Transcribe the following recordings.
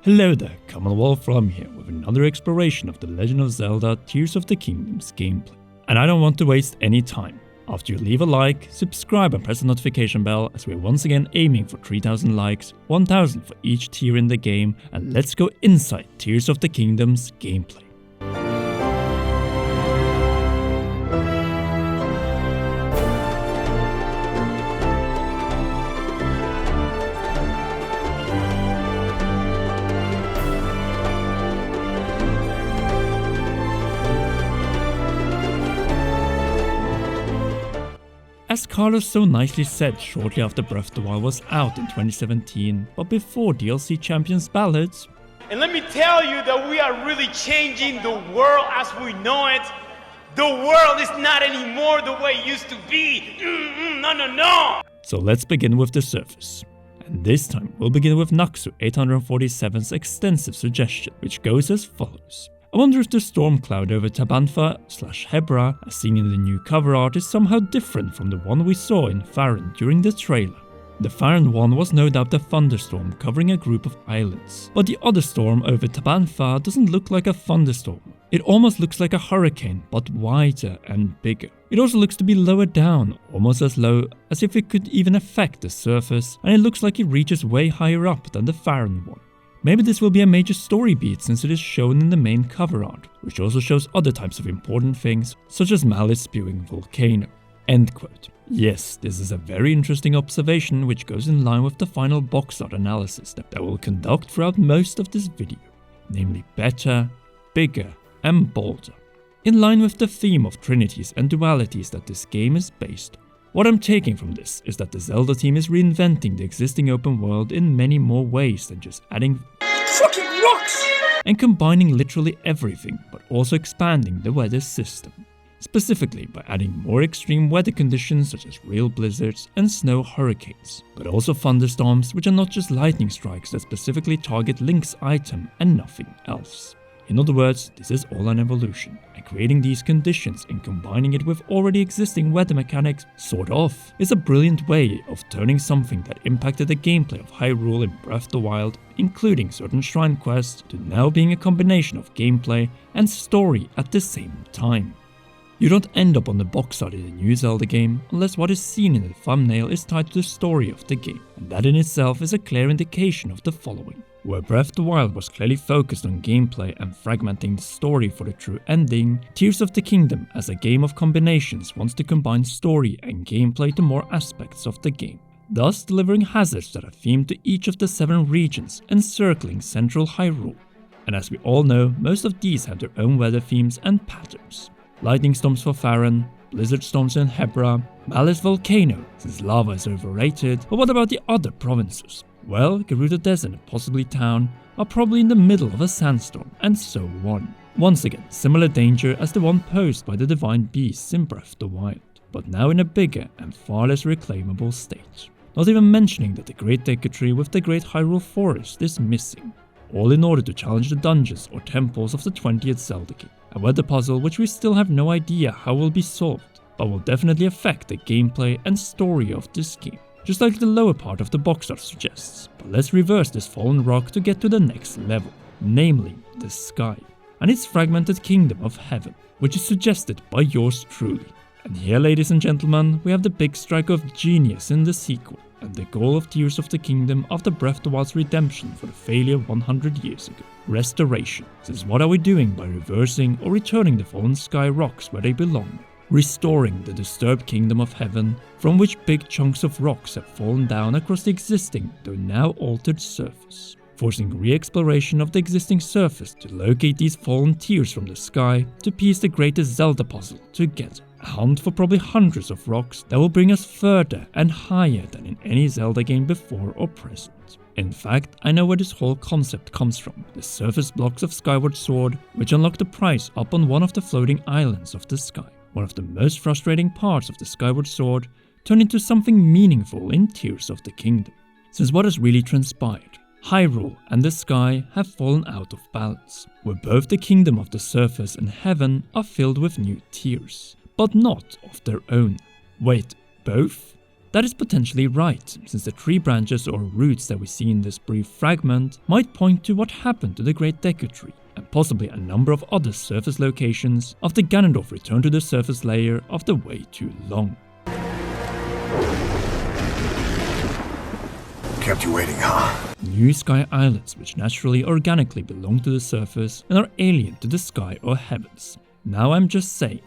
Hello there, Commonwealth from here with another exploration of The Legend of Zelda Tears of the Kingdom's gameplay. And I don't want to waste any time. After you leave a like, subscribe and press the notification bell as we're once again aiming for 3000 likes, 1000 for each tier in the game, and let's go inside Tears of the Kingdom's gameplay. As Carlos so nicely said shortly after Breath of the Wild was out in 2017, but before DLC Champions Ballads. And let me tell you that we are really changing the world as we know it. The world is not anymore the way it used to be. No. So let's begin with the surface. And this time we'll begin with Naxu 847's extensive suggestion, which goes as follows. I wonder if the storm cloud over Tabanfa/Hebra, as seen in the new cover art, is somehow different from the one we saw in Faron during the trailer. The Faron one was no doubt a thunderstorm covering a group of islands, but the other storm over Tabanfa doesn't look like a thunderstorm. It almost looks like a hurricane, but wider and bigger. It also looks to be lower down, almost as low as if it could even affect the surface, and it looks like it reaches way higher up than the Faron one. Maybe this will be a major story beat since it is shown in the main cover art, which also shows other types of important things, such as Malice spewing volcano. End quote. Yes, this is a very interesting observation which goes in line with the final box art analysis that I will conduct throughout most of this video, namely better, bigger, and bolder. In line with the theme of trinities and dualities that this game is based on. What I'm taking from this is that the Zelda team is reinventing the existing open world in many more ways than just adding Fucking rocks! And combining literally everything, but also expanding the weather system. Specifically by adding more extreme weather conditions such as real blizzards and snow hurricanes, but also thunderstorms which are not just lightning strikes that specifically target Link's item and nothing else. In other words, this is all an evolution, and creating these conditions and combining it with already existing weather mechanics, sort of, is a brilliant way of turning something that impacted the gameplay of Hyrule in Breath of the Wild, including certain shrine quests, to now being a combination of gameplay and story at the same time. You don't end up on the box art in a new Zelda game unless what is seen in the thumbnail is tied to the story of the game, and that in itself is a clear indication of the following. Where Breath of the Wild was clearly focused on gameplay and fragmenting the story for the true ending, Tears of the Kingdom as a game of combinations wants to combine story and gameplay to more aspects of the game, thus delivering hazards that are themed to each of the 7 regions encircling central Hyrule. And as we all know, most of these have their own weather themes and patterns. Lightning storms for Faron, blizzard storms in Hebra, Malice volcano since lava is overrated, but what about the other provinces? Well, Gerudo Desert and possibly Town are probably in the middle of a sandstorm, and so on. Once again, similar danger as the one posed by the divine beasts in Breath of the Wild, but now in a bigger and far less reclaimable state. Not even mentioning that the Great Deku Tree with the Great Hyrule Forest is missing. All in order to challenge the dungeons or temples of the 20th Zelda game. A weather puzzle which we still have no idea how will be solved, but will definitely affect the gameplay and story of this game. Just like the lower part of the box art suggests, but let's reverse this fallen rock to get to the next level, namely the sky, and its fragmented kingdom of heaven, which is suggested by yours truly. And here, ladies and gentlemen, we have the big strike of genius in the sequel, and the goal of Tears of the Kingdom after Breath of the Wild's redemption for the failure 100 years ago, restoration. Since what are we doing by reversing or returning the fallen sky rocks where they belong? Restoring the disturbed kingdom of heaven, from which big chunks of rocks have fallen down across the existing, though now altered surface, forcing re-exploration of the existing surface to locate these fallen tears from the sky to piece the greatest Zelda puzzle together. A hunt for probably hundreds of rocks that will bring us further and higher than in any Zelda game before or present. In fact, I know where this whole concept comes from, the surface blocks of Skyward Sword, which unlock the prize up on one of the floating islands of the sky. One of the most frustrating parts of the Skyward Sword turned into something meaningful in Tears of the Kingdom. Since what has really transpired, Hyrule and the sky have fallen out of balance, where both the kingdom of the surface and heaven are filled with new tears, but not of their own. Wait, both? That is potentially right, since the tree branches or roots that we see in this brief fragment might point to what happened to the Great Deku Tree, and possibly a number of other surface locations after Ganondorf returned to the surface layer after way too long. Kept you waiting, huh? New sky islands which naturally organically belong to the surface and are alien to the sky or heavens. Now I'm just saying,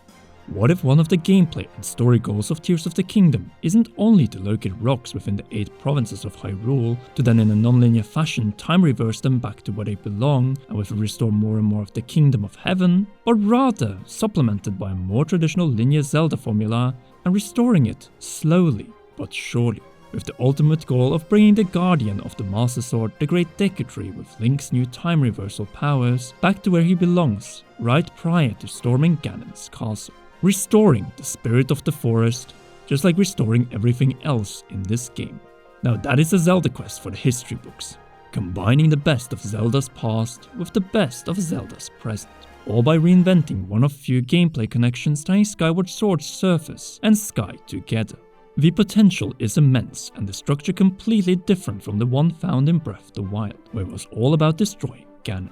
what if one of the gameplay and story goals of Tears of the Kingdom isn't only to locate rocks within the 8 provinces of Hyrule, to then in a non-linear fashion time reverse them back to where they belong and with restore more and more of the Kingdom of Heaven, but rather supplemented by a more traditional linear Zelda formula and restoring it slowly but surely, with the ultimate goal of bringing the Guardian of the Master Sword, the Great Deku Tree with Link's new time reversal powers, back to where he belongs, right prior to storming Ganon's castle. Restoring the spirit of the forest, just like restoring everything else in this game. Now that is a Zelda quest for the history books, combining the best of Zelda's past with the best of Zelda's present, all by reinventing one of few gameplay connections tying Skyward Sword's surface and sky together. The potential is immense and the structure completely different from the one found in Breath of the Wild, where it was all about destroying Ganon,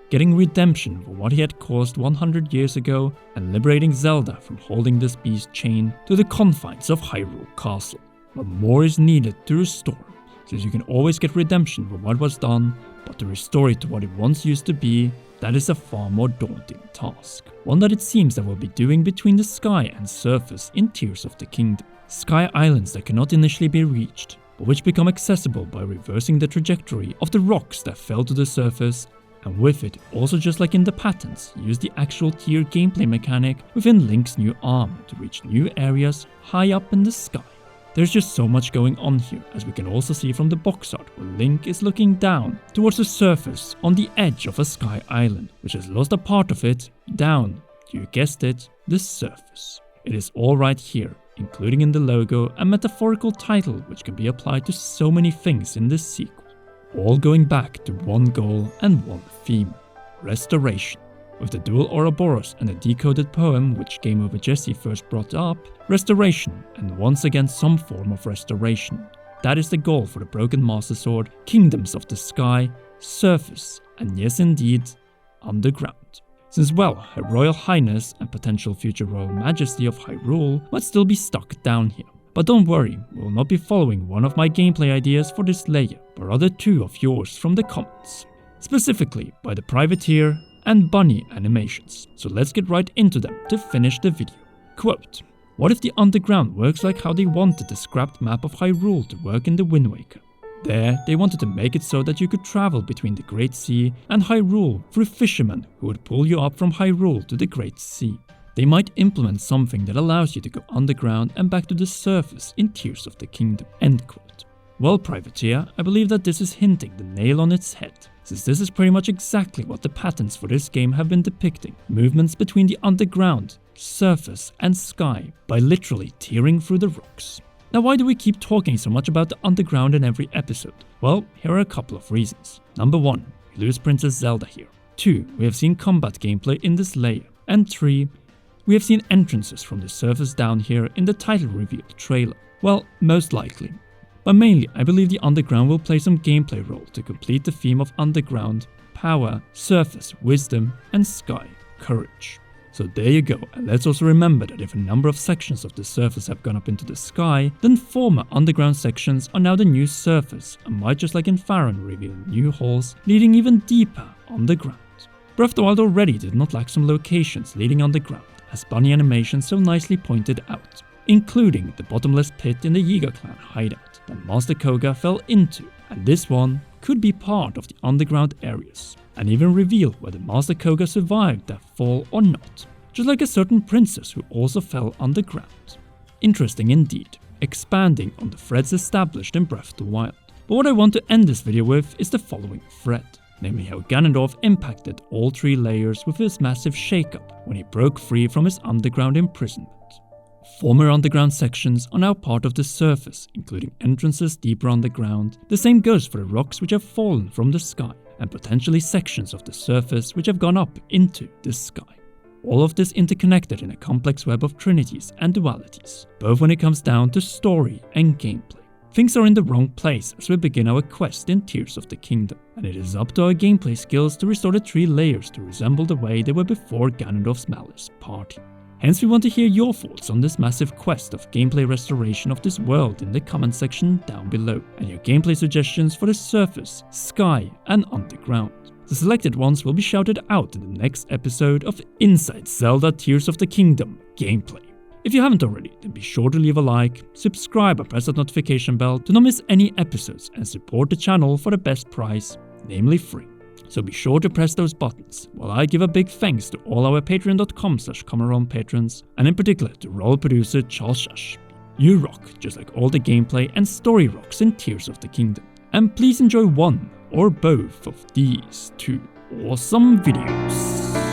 getting redemption for what he had caused 100 years ago, and liberating Zelda from holding this beast chained to the confines of Hyrule Castle. But more is needed to restore, since you can always get redemption for what was done, but to restore it to what it once used to be, that is a far more daunting task. One that it seems that we'll be doing between the sky and surface in Tears of the Kingdom. Sky islands that cannot initially be reached, but which become accessible by reversing the trajectory of the rocks that fell to the surface, and with it, also just like in the patents, use the actual tier gameplay mechanic within Link's new armor to reach new areas high up in the sky. There's just so much going on here, as we can also see from the box art where Link is looking down towards the surface on the edge of a sky island, which has lost a part of it down, you guessed it, the surface. It is all right here, including in the logo, a metaphorical title which can be applied to so many things in this sequel. All going back to one goal and one theme, restoration. With the dual Ouroboros and the decoded poem which Game Over Jesse first brought up, restoration, and once again some form of restoration. That is the goal for the Broken Master Sword, Kingdoms of the Sky, Surface, and yes indeed, Underground. Since well, Her Royal Highness and potential future Royal Majesty of Hyrule might still be stuck down here. But don't worry, we will not be following one of my gameplay ideas for this layer, but rather 2 of yours from the comments. Specifically by the Privateer and Bunny animations. So let's get right into them to finish the video. Quote, what if the underground works like how they wanted the scrapped map of Hyrule to work in the Wind Waker? There, they wanted to make it so that you could travel between the Great Sea and Hyrule through fishermen who would pull you up from Hyrule to the Great Sea. They might implement something that allows you to go underground and back to the surface in Tears of the Kingdom. End quote. Well, Privateer, I believe that this is hinting the nail on its head, since this is pretty much exactly what the patents for this game have been depicting. Movements between the underground, surface and sky by literally tearing through the rocks. Now why do we keep talking so much about the underground in every episode? Well, here are a couple of reasons. Number 1, we lose Princess Zelda here. 2, we have seen combat gameplay in this layer. And 3, we have seen entrances from the surface down here in the title reveal trailer. Well, most likely. But mainly, I believe the underground will play some gameplay role to complete the theme of underground, power, surface, wisdom, and sky, courage. So there you go, and let's also remember that if a number of sections of the surface have gone up into the sky, then former underground sections are now the new surface, and might just like in Faron reveal new halls leading even deeper underground. Breath of the Wild already did not lack some locations leading underground, as Bunny Animation so nicely pointed out, including the bottomless pit in the Yiga clan hideout that Master Koga fell into, and this one could be part of the underground areas, and even reveal whether Master Koga survived that fall or not, just like a certain princess who also fell underground. Interesting indeed, expanding on the threads established in Breath of the Wild. But what I want to end this video with is the following thread, namely how Ganondorf impacted all 3 layers with his massive shakeup when he broke free from his underground imprisonment. Former underground sections are now part of the surface, including entrances deeper underground. The same goes for the rocks which have fallen from the sky, and potentially sections of the surface which have gone up into the sky. All of this interconnected in a complex web of trinities and dualities, both when it comes down to story and gameplay. Things are in the wrong place as we begin our quest in Tears of the Kingdom, and it is up to our gameplay skills to restore the 3 layers to resemble the way they were before Ganondorf's Malice party. Hence we want to hear your thoughts on this massive quest of gameplay restoration of this world in the comment section down below, and your gameplay suggestions for the surface, sky and underground. The selected ones will be shouted out in the next episode of Inside Zelda Tears of the Kingdom gameplay. If you haven't already, then be sure to leave a like, subscribe and press that notification bell to not miss any episodes and support the channel for the best price, namely free. So be sure to press those buttons, while I give a big thanks to all our patreon.com/CommonRealm patrons, and in particular to role producer Charles Shash. You rock, just like all the gameplay and story rocks in Tears of the Kingdom. And please enjoy one or both of these 2 awesome videos.